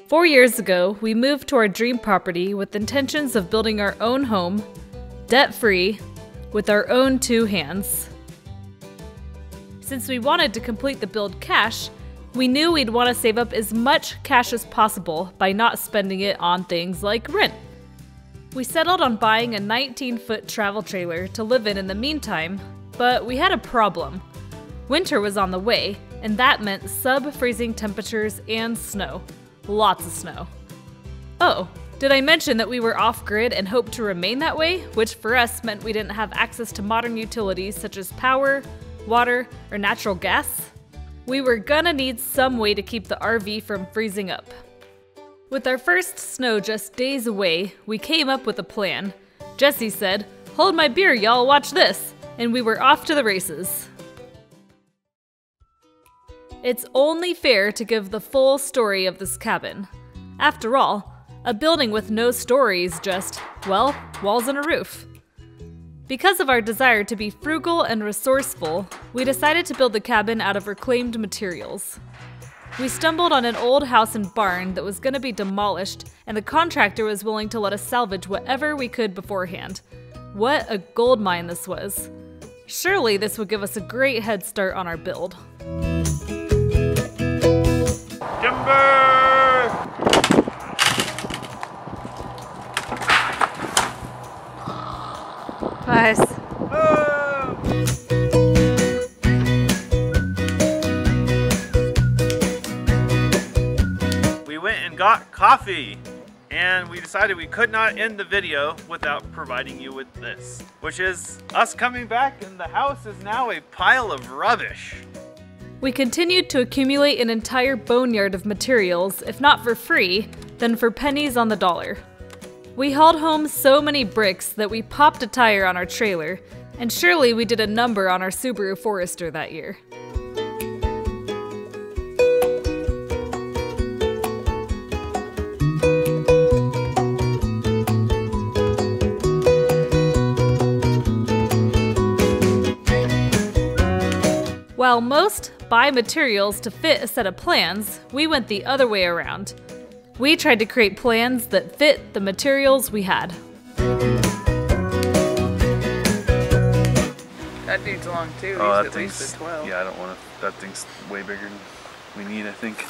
4 years ago, we moved to our dream property with intentions of building our own home, debt-free, with our own 2 hands. Since we wanted to complete the build cash, we knew we'd want to save up as much cash as possible by not spending it on things like rent. We settled on buying a 19-foot travel trailer to live in the meantime, but we had a problem. Winter was on the way, and that meant sub-freezing temperatures and snow. Lots of snow. Oh, did I mention that we were off-grid and hoped to remain that way, which for us meant we didn't have access to modern utilities such as power, water, or natural gas? We were gonna need some way to keep the RV from freezing up. With our first snow just days away, we came up with a plan. Jesse said, "Hold my beer, y'all, watch this," and we were off to the races. It's only fair to give the full story of this cabin. After all, a building with no story is just, well, walls and a roof. Because of our desire to be frugal and resourceful, we decided to build the cabin out of reclaimed materials. We stumbled on an old house and barn that was going to be demolished, and the contractor was willing to let us salvage whatever we could beforehand. What a gold mine this was. Surely this would give us a great head start on our build. Timber! Nice. We went and got coffee, and we decided we could not end the video without providing you with this, which is us coming back, and the house is now a pile of rubbish. We continued to accumulate an entire boneyard of materials, if not for free, then for pennies on the dollar. We hauled home so many bricks that we popped a tire on our trailer, and surely we did a number on our Subaru Forester that year. While most buy materials to fit a set of plans, we went the other way around. We tried to create plans that fit the materials we had. That dude's long too. Oh, He's at least a 12. Yeah, I don't want to. That thing's way bigger than we need, I think.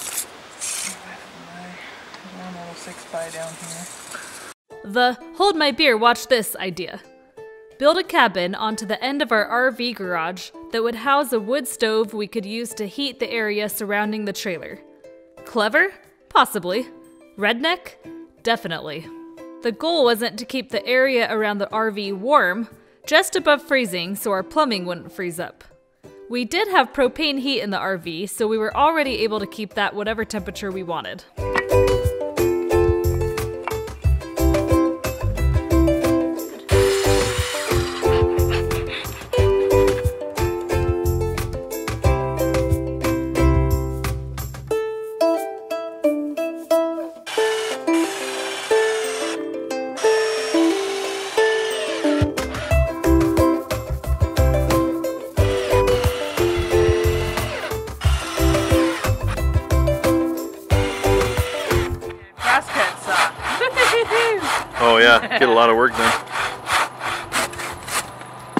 One little 6x down here. The hold my beer, watch this idea. Build a cabin onto the end of our RV garage that would house a wood stove we could use to heat the area surrounding the trailer. Clever? Possibly. Redneck? Definitely. The goal wasn't to keep the area around the RV warm, just above freezing so our plumbing wouldn't freeze up. We did have propane heat in the RV, so we were already able to keep that whatever temperature we wanted. Oh yeah, get a lot of work done.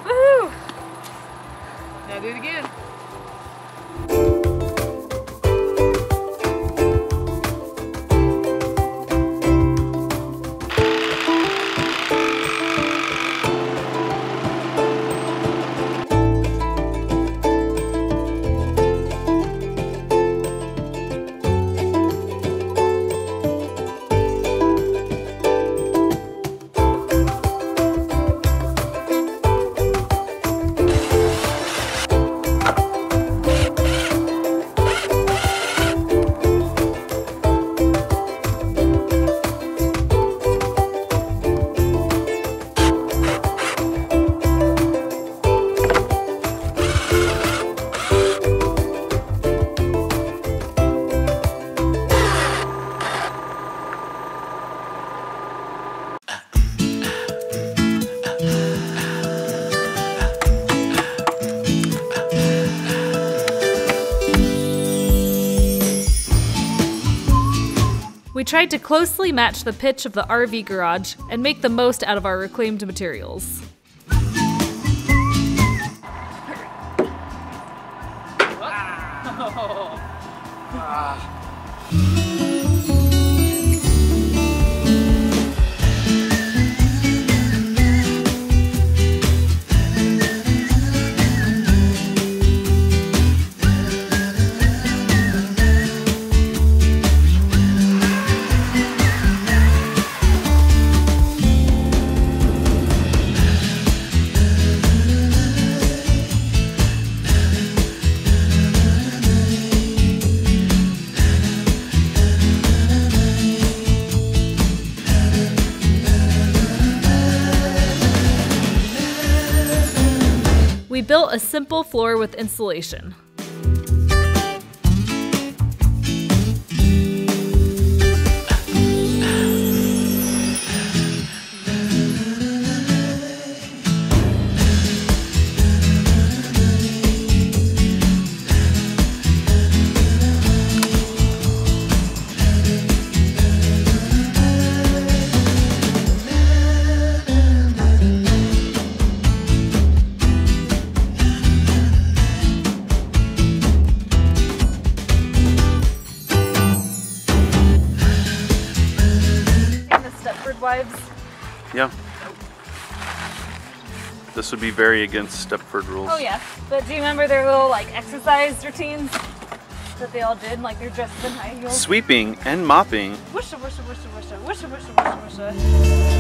Woohoo! Now do it again. We tried to closely match the pitch of the RV garage and make the most out of our reclaimed materials. We built a simple floor with insulation. Wives. Yeah. This would be very against Stepford rules. Oh yeah, but do you remember their little like exercise routines that they all did? Like they're dressed in high heels. Sweeping and mopping. Whoosha, whoosha, whoosha, whoosha, whoosha, whoosha, whoosha, whoosha.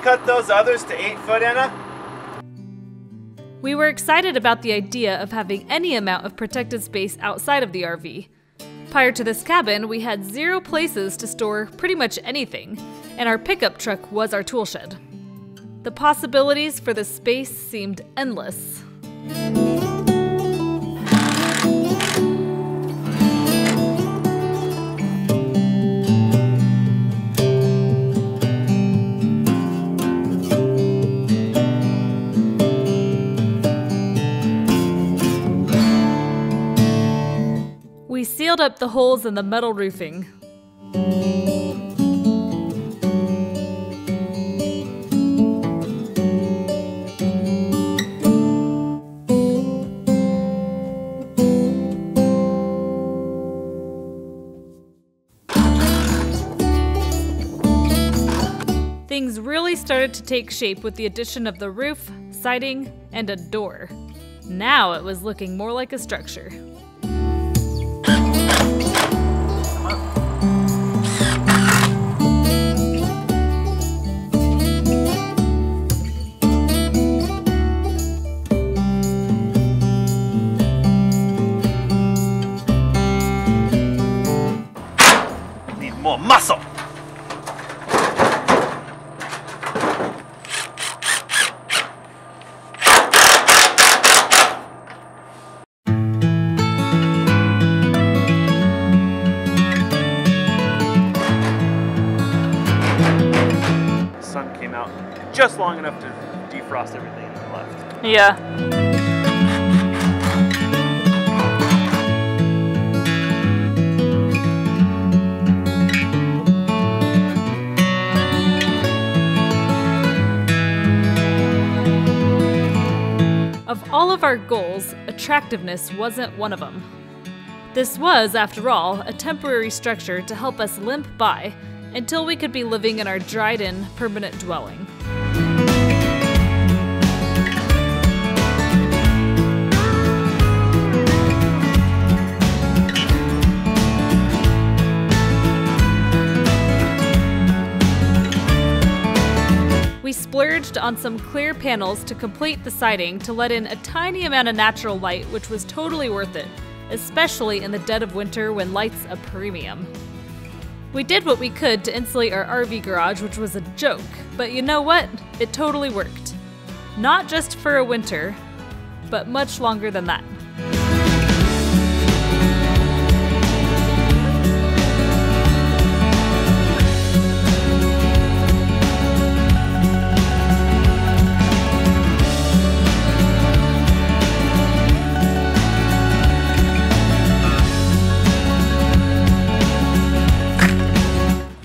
Cut those others to 8 foot, Anna? We were excited about the idea of having any amount of protected space outside of the RV. Prior to this cabin, we had 0 places to store pretty much anything, and our pickup truck was our tool shed. The possibilities for this space seemed endless. We sealed up the holes in the metal roofing. Things really started to take shape with the addition of the roof, siding, and a door. Now it was looking more like a structure. Need more muscle. Sun came out just long enough to defrost everything and then left. Yeah. Of all of our goals, attractiveness wasn't one of them. This was, after all, a temporary structure to help us limp by until we could be living in our dried-in, permanent dwelling. We splurged on some clear panels to complete the siding to let in a tiny amount of natural light, which was totally worth it, especially in the dead of winter when light's a premium. We did what we could to insulate our RV garage, which was a joke, but you know what? It totally worked. Not just for a winter, but much longer than that.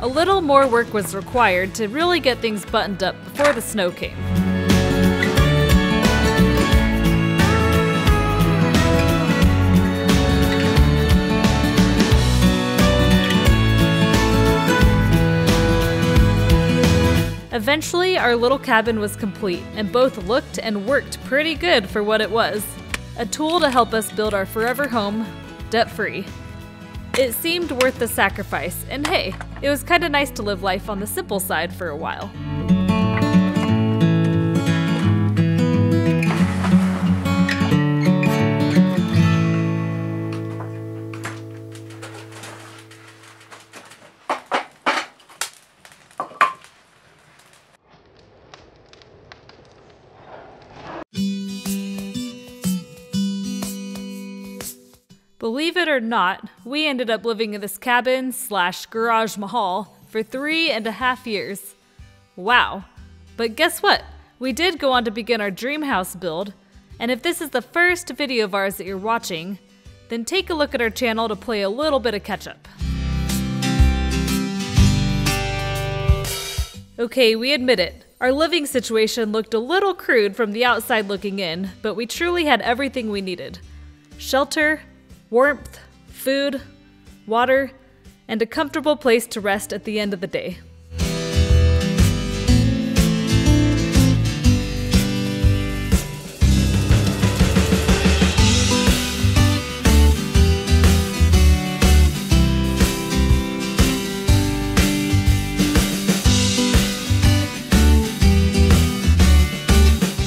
A little more work was required to really get things buttoned up before the snow came. Eventually, our little cabin was complete, and both looked and worked pretty good for what it was. A tool to help us build our forever home, debt-free. It seemed worth the sacrifice, and hey, it was kinda nice to live life on the simple side for a while. Believe it or not, we ended up living in this cabin / garage mahal for 3.5 years. Wow. But guess what? We did go on to begin our dream house build, and if this is the first video of ours that you're watching, then take a look at our channel to play a little bit of catch up. Okay, we admit it. Our living situation looked a little crude from the outside looking in, but we truly had everything we needed. Shelter, warmth, food, water, and a comfortable place to rest at the end of the day.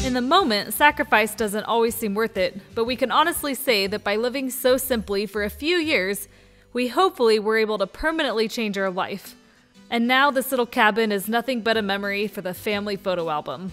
In the moment, sacrifice doesn't always seem worth it, but we can honestly say that by living so simply for a few years, we hopefully were able to permanently change our life. And now this little cabin is nothing but a memory for the family photo album.